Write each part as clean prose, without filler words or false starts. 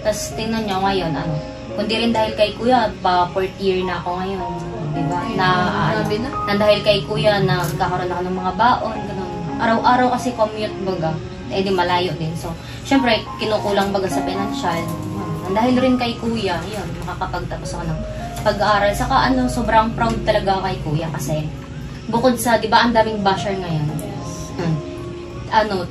Tapos tingnan nyo ngayon, kundi rin dahil kay kuya, pa 4th year na ako ngayon. Diba? Na dahil kay kuya, nagkakaroon ako ng mga baon, ganun. Araw-araw kasi commute baga, di malayo din. So, syempre, kinukulang baga sa financial. Dahil rin kay kuya, yun, makakapagtapos ako ng pag-aaral. Saka sobrang proud talaga kay kuya kasi bukod sa, di ba, ang daming basher ngayon.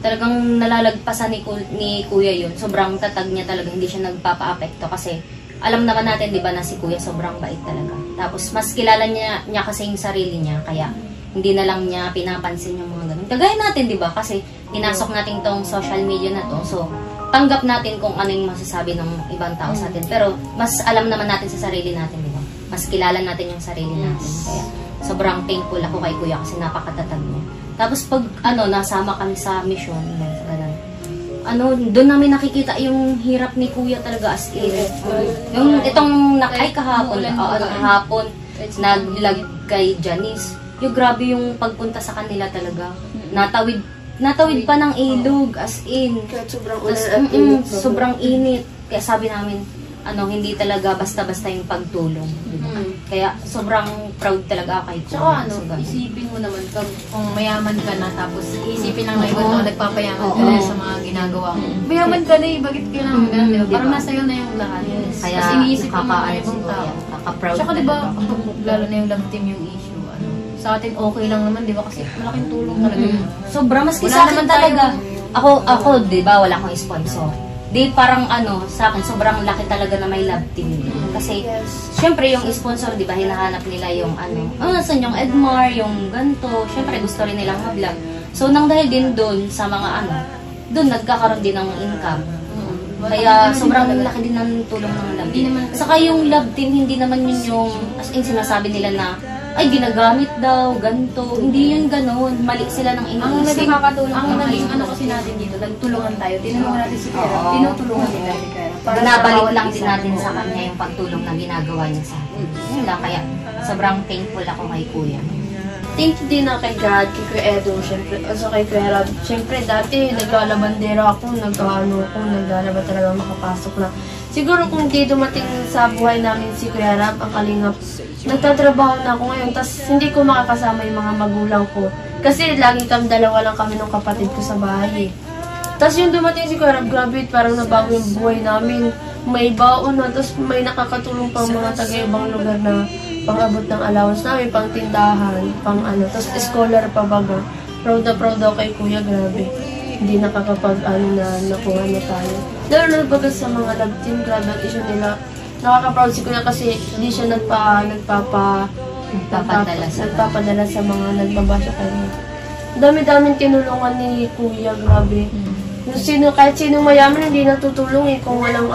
Talagang nalalagpasan ni kuya yun. Sobrang tatag niya talaga, hindi siya nagpapa-apekto kasi alam naman natin, di ba, na si kuya sobrang bait talaga. Tapos, mas kilala niya kasi yung sarili niya, kaya hindi na lang niya pinapansin yung mga ganun. Kagaya natin, di ba, kasi pinasok natin tong social media na to. So, tanggap natin kung ano yung masasabi ng ibang tao sa atin. Pero, mas alam naman natin sa sarili natin, di ba? Mas kilala natin yung sarili natin. Kaya, sobrang thankful ako kay kuya kasi napakatatag niya. Tapos, pag, nasama kami sa mission, doon namin nakikita yung hirap ni kuya talaga as in. Yung itong, kahapon, naglag kay Janice. Yung grabe yung pagpunta sa kanila talaga. Natawid pa ng ilog, as in. Sobrang ulan at init. Sobrang init. Kaya sabi namin, hindi talaga basta-basta yung pagtulong. Kaya sobrang proud talaga ako kay kuya. Tsaka isipin mo naman kung mayaman ka na, tapos isipin lang na ibang nagpapayaman ka na sa mga ginagawa mo. Mayaman ka na bakit kailangan ganun, diba? Parang nasa iyo na yung lahat. Kaya tapos iniisip mo mga ibang tao. Kaka-proud tsaka diba, lalo na yung love team yung issue. Sa atin okay lang naman, di ba? Kasi malaking tulong talaga yun. Sobra, maski sa akin talaga. Ako, di ba, wala akong sponsor. Di parang sa akin, sobrang laki talaga na may love team. Kasi, syempre yung sponsor, di ba, hinahanap nila yung saan yung Edmar, yung ganto. Syempre, gusto rin nilang ma-vlog. So, nang dahil din doon sa mga doon nagkakaroon din ng income. Kaya, sobrang laki din ng tulong ng love team. Saka yung love team, hindi naman yun yung, as in, sinasabi nila na, ay, ginagamit daw, ganito. Hindi yun ganun. Mali sila ng iniisip. Ang nakakatulong. Ang naging kasi natin dito, nagtulungan tayo. Tinulungan natin si Kera. Tinutulungan din natin Kera. Nabalik lang din natin sa kanya yung pagtulong na ginagawa niya sa atin. Yun lang, kaya sobrang thankful ako kay kuya. Thank you din na kay God, kay Kuya Edo, syempre, also kay Kuya Rab. Syempre, dati, naglalabandera ako, naglalaba talaga makapasok na. Siguro kung di dumating sa buhay namin si Kuya Rab, ang kalingap, nagtatrabaho na ako ngayon, tas hindi ko makakasama yung mga magulang ko. Kasi lagi dalawa lang kami ng kapatid ko sa bahay. Tas yung dumating si Kuya Rab, grabe, parang nabago yung buhay namin. May baon na, tas may nakakatulong pang mga taga-ibang lugar na pang-abot ng allowance namin, pang tindahan, pang tas scholar pa baga. Proud ako kay Kuya, grabe. Hindi nakakapag na nakuha na tayo. Lalo na baga sa mga love team, grabe ang issue nila. Nakaka-proud si Kuya kasi hindi siya nagpapadala sa mga nagbabasa kanya. Dami-daming tinulungan ni Kuya, grabe. Kahit sino mayaman, hindi natutulong kung walang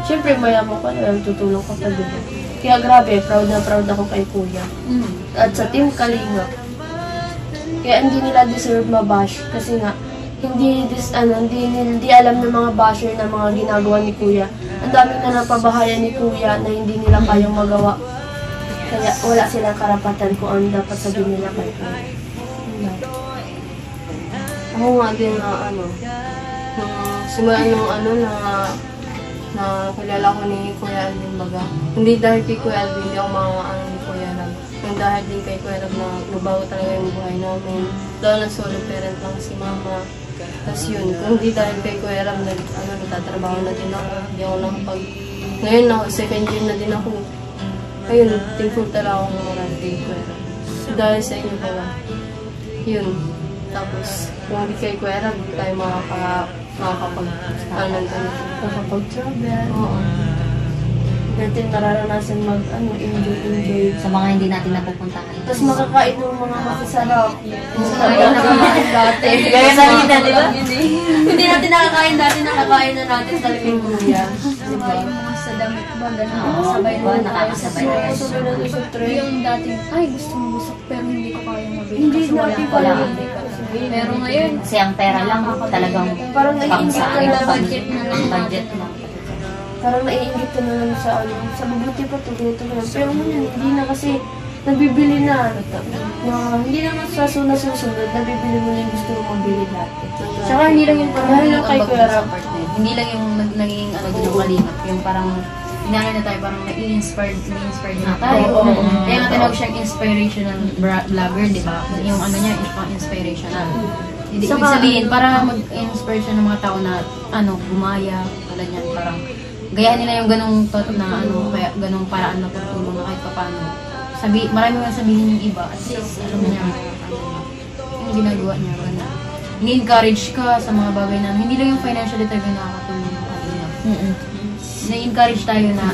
Siyempre, mayaman ka na, tutulong ka pa, diba? Kaya grabe, proud na proud ako kay Kuya. At sa Team Kalingap. Kaya hindi nila deserve mabash kasi nga, hindi alam ng mga basher na mga ginagawa ni Kuya. Ang dami na napabahayan ni Kuya na hindi nila kayang magawa. Kaya wala silang karapatan kung ano dapat sabihin nila kay Kuya. Ako nga din simula nung na kilala ko ni Kuya Alvin baga. Hindi dahil kay Kuya Alvin, hindi ako makakaano ni Kuya Rab. Yung dahil din kay Kuya Rab na nabago talaga yung buhay namin. Dahil na solo parent lang si Mama. Tapos yun, kung hindi dahil kay Kuya Rab, nagtatrabaho na din ako. Hindi ako ngayon na, second year na din ako. Ayun, thankful talaga ako marami kay Kuya Rab. Dahil sa inyo pala. Yun. Tapos, kung hindi kay Kuya Rab, hindi tayo makakapag-travel. Oo. Natin nararanasan enjoy. Sa mga hindi natin napupuntahan. Tapos makakain ng mga masasarap. Kaya nakakain dati. Gaya na kita, di ba? Hindi natin nakakain dati, nakakain na natin sa Liming Kuya. Diba? Yung mga sa damit ba, sabay na nakakasabay na tayo. Sabay na sa tray. Yung dating, ay gusto mo busok pero hindi ko kaya mabili. Hindi Kasi natin wala. pala. Pero ngayon, Kasi ang pera lang, talagang Parang naiingit ka na budget na lang. budget lang. Parang naiingit ka na lang sa sa mabuti pa ito, ganito. Pero ngayon, hindi na kasi nabibili na. Hindi naman sa susunod, nabibili mo na yung gusto mo mabili dati. Saka hindi lang yung parang Dahil lang kay Kuya Rob. Hindi lang yung naging doon yung kalingap. Yung parang inaano na tayo, parang nai-inspired na tayo. Kaya nga tinawag siyang inspirational vlogger, di ba? Yung ano niya, inspirational. Ibig sabihin, para mag-inspire siya ng mga tao na gumaya, pala niyan, parang gaya nila yung ganong kaya ganong paraan na pagtulong na kahit paano. Marami nga sabihin yung iba, at least alam niya yung ginagawa niya, gano'n. Ni-encourage ka sa mga bagay na hindi lang yung financially tayo nakakatulong yung kanina. Na-encourage tayo na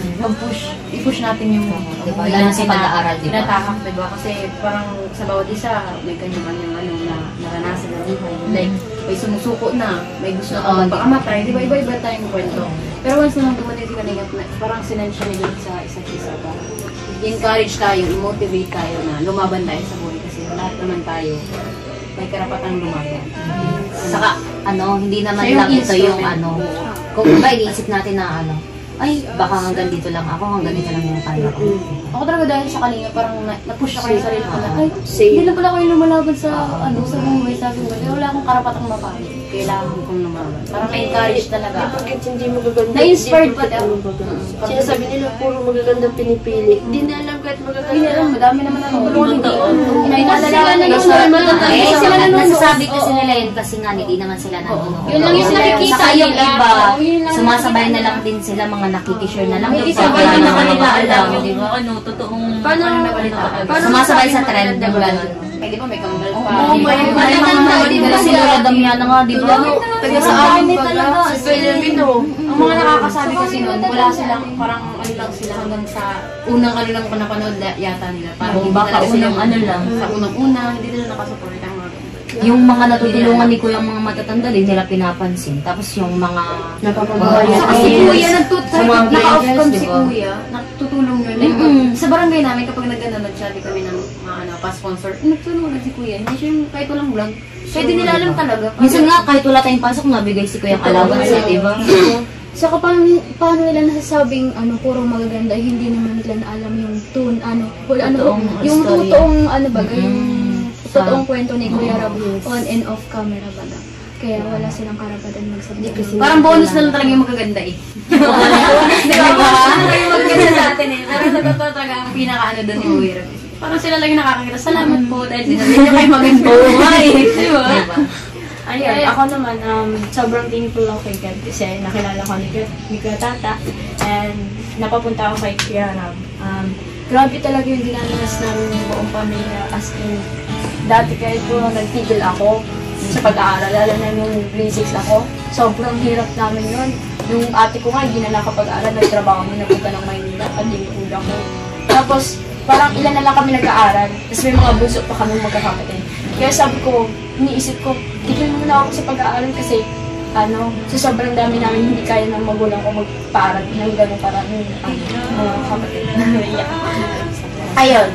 i-push natin yung diba? Lalo sa pag-aaral, diba? Tinatahak, diba? Kasi parang sa bawat isa, may kanya-kanyang na naranasan na buhay. Like, may sumusuko na, may gusto na magpakamatay, diba? Iba-iba tayong kwento. Pero once naman dumating si Kalingap, parang sinensya nila sa isa't isa. I-encourage tayo, i-motivate tayo na lumaban tayo sa buhay kasi lahat naman tayo may karapatang lumaban. Saka, hindi naman lang ito yung kung ba iniisip natin na ay, baka hanggang dito lang ako, hanggang dito lang yung kaya ko. Ako talaga dahil sa Kalingap, parang na-push ako yung sarili ko na, ay, hindi lang pala kayo lumalaban sa buhay, sabi ko, wala akong karapatang mapalit. Kailangan kong lumaban. Parang na-encourage talaga. Bakit hindi magaganda? Na-inspired pa daw. Sinasabi nila, puro magagandang pinipili. Hindi na alam kahit magaganda. Hindi na alam, madami naman Hindi. Nasasabi kasi nila yun kasi nga hindi naman sila nanonood. Yun lang yung nakikita Saka yung nila. iba, sumasabay na lang din sila, mga nakikishare na lang. Nakikisabay din na kanila alam. Di ba? Totoong Paano sumasabay sa trend ng gano'n. Ay, di ba may kambal pa? Oo, may Pero si Lola Damiana nga, di ba? Taga sa amin talaga. Si Pellerino. Ang mga nakakasabi kasi nun, wala silang parang lang sila hanggang sa unang lang napanood yata nila. Parang hindi baka talaga silang unang lang. Sa unang-una, hindi nila nakasupport ang mga Yung mga natutulungan ni Kuya, mga matatanda, din nila pinapansin. Tapos yung mga napapagawa si Kuya, naka-off cam si diba? Kuya, natutulong yun. Like, sa barangay namin, kapag nag-chat kami ng mga pa-sponsor, nagtulungan si Kuya. Hindi siya yung kahit walang vlog. Pwede nila alam talaga. Minsan nga, kahit wala tayong pasok, nabigay si Kuya allowance, di ba? Saka paano nila nasasabing puro magaganda, hindi naman nila alam yung tune, yung story. totoong yung totoong kwento ni Kuya Rob on and off camera ba na. Kaya wala silang karapatan magsabi. Parang bonus na lang talaga yung magaganda eh. Di ba? Yung magaganda sa atin eh. Pero sa totoo talaga ang pinaka doon ni Kuya Rob. Parang sila lang yung nakakita. Salamat po dahil sinabi nyo kayo maganda. Oo nga eh. Di ba? Ayun, ako naman, sobrang thankful ako kay God kasi nakilala ko ni Kuya Tata and napapunta ako kay Kuya Rob. Grabe talaga yung dinaminas namin yung buong pamilya as in, dati kahit po nagtigil ako sa pag-aaral, lalo na nung grade 6 ako, sobrang hirap namin yun. Yung ate ko nga, hindi na nakapag-aaral, nagtrabaho mo, napunta ng Maynila, pag-lingkod ako. Tapos, parang ilan na lang kami nag-aaral, tapos may mga bunso pa kami magkakapatid. Kaya sabi ko, iniisip ko, tigil muna ako sa pag-aaral kasi sa sobrang dami namin hindi kaya ng magulang ko magpaaral ng gano'ng karami mga kapatid. Ayun.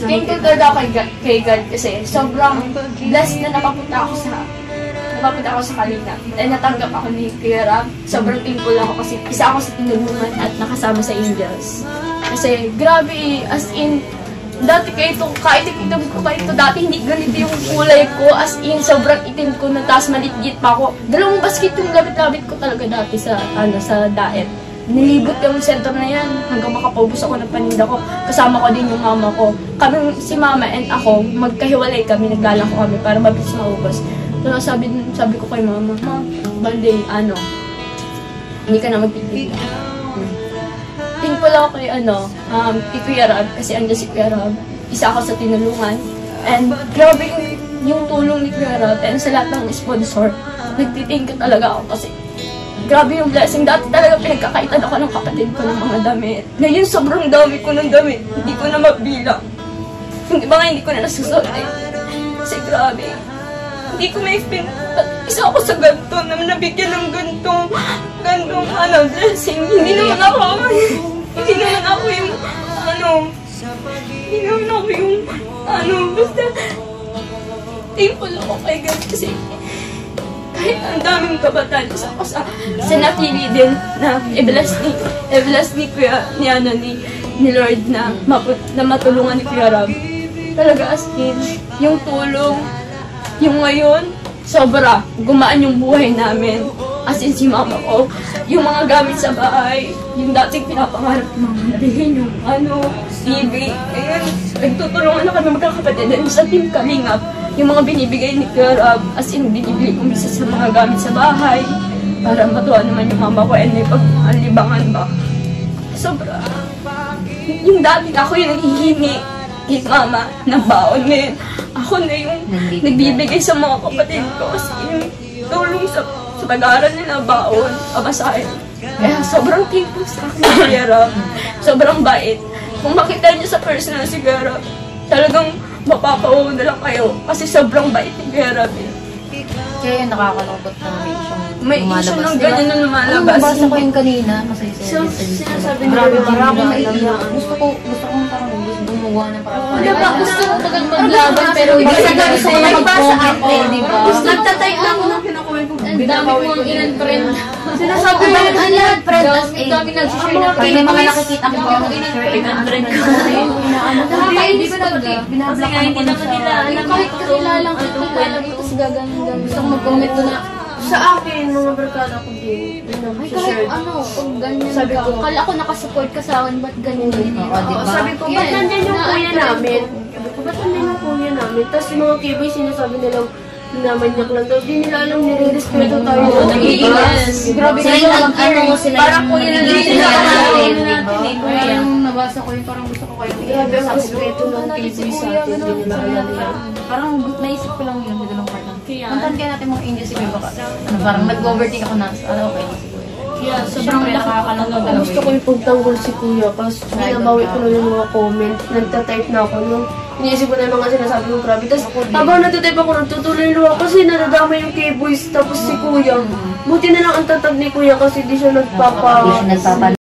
Thankful talaga ako kay God kasi sobrang blessed na napapunta ako sa Kalingap. And natanggap ako ni Kuya Rob. Sobrang thankful ako kasi isa ako sa tinulungan at nakasama sa Angels. Kasi grabe, as in, dati kahit itim ko dati hindi ganito yung kulay ko, as in sobrang itim ko na taas malitgit pa ako. 2 basket yung labit-labit ko talaga dati sa diet. Nilibot yung center na yan hanggang makapaubos ako ng paninda ko. Kasama ko din yung mama ko. Si mama and ako, magkahiwalay kami, naglalako kami para mabilis maubos. So sabi ko kay mama, bali, hindi ka na magpipigil. Thankful ako kay kay Kuya Rob kasi andyan si Kuya Rob. Isa ako sa tinulungan. And grabe yung tulong ni Kuya Rob and sa lahat ng sponsor. Nagtitingin ka talaga ako kasi grabe yung blessing. Dati talaga pinagkakaitan ako ng kapatid ko ng mga damit. Ngayon sobrang dami ko ng damit. Hindi ko na mabilang. Yung iba nga hindi ko na nasusuot eh. Kasi grabe. Hindi ko ma-explain. Isa ako sa ganito na nabigyan ng ganitong blessing. Hindi naman ako basta thankful ako kay God kasi kahit ang daming kabataan isa ako sa napili din na i-bless ni ni Lord na, na matulungan ni Kuya Rab. Talaga as in, yung tulong, yung ngayon, sobra, gumaan yung buhay namin. As in si mama ko, yung mga gamit sa bahay, yung dating pinapangarap mga nabilhin yung TV. Ngayon, nagtutulungan na kami magkakapatid din sa Team Kalingap. Yung mga binibigay ni Kuya Rab, as in binibigay ko minsan sa mga gamit sa bahay para matuwa naman yung mama ko and may pag-alibangan ba. Sobra. Yung dati ako yung nanghihingi kay mama ng baon ngayon. Ako na yung nagbibigay sa mga kapatid ko kasi yung tulong sa pag-aaral nila, baon, pabasahin. Kaya sobrang thankful sa akin si Kuya Rab. Sobrang bait. Kung makita niyo sa personal si Kuya Rab, talagang mapapawaw na lang kayo kasi sobrang bait ni Kuya Rab. Kaya yung nakakalungkot na may issue ng ganyan na lumalabas. Nabasa ko yung kanina, masaya-saya. Sinasabi Grabe, nila, marami na naiiyak. Gusto ko parang gumawa ng parang Diba? gusto ko maglaban pero hindi Kasi ko gusto ko magbasa ate, di ba? Nagtatype lang ako ng kinakomment ko. Ang dami ko ang in-friend. Sinasabi ko ang lahat, friend, as in. Dami nag-share na Pag may mga nakikita ko mga picture, in-friend ko. Nakakainis talaga. Kasi nga hindi naman nila alam Kahit kakilala ko, tapos gagawin. Gusto ko mag-comment ko na, Sa akin, mga barkada ko din. ay kahit pag ganyan Sabi ka. ko, Kala ko nakasupport ka sa akin, ba't ganyan din? Oo, di ba? Sabi ko, ba't nandyan yung kuya namin? Sabi ko, ba't nandyan yung kuya namin? Tapos yung mga kiboy, sinasabi nilang namanyak lang daw. Di nila alam, nire-respeto tayo. Yes. Grabe Sila yung sila Parang yung kuya na nagiging lang natin, sila. di ba? Parang nabasa ko yun, parang gusto ko kayo. Grabe ang respeto ng kiboy sa atin. Di nila alam yan. Parang naisip ko lang yun, ganun part lang. Puntan kaya natin mga Indian si Kuya baka. Parang nag-overthink ako na, okay na si Kuya. Yeah, Sobrang nakakalungkot talaga. Gusto ko ipagtanggol si kuya kasi binabawi ko na yung mga comment. Nagtatype na ako nung iniisip ko na yung mga sinasabi ng grabe. Tapos habang nagtatype ako, nagtutuloy na ako kasi nadadama yung K-boys tapos si kuya. Buti na lang ang tatag ni kuya kasi di siya Hindi siya nagpapa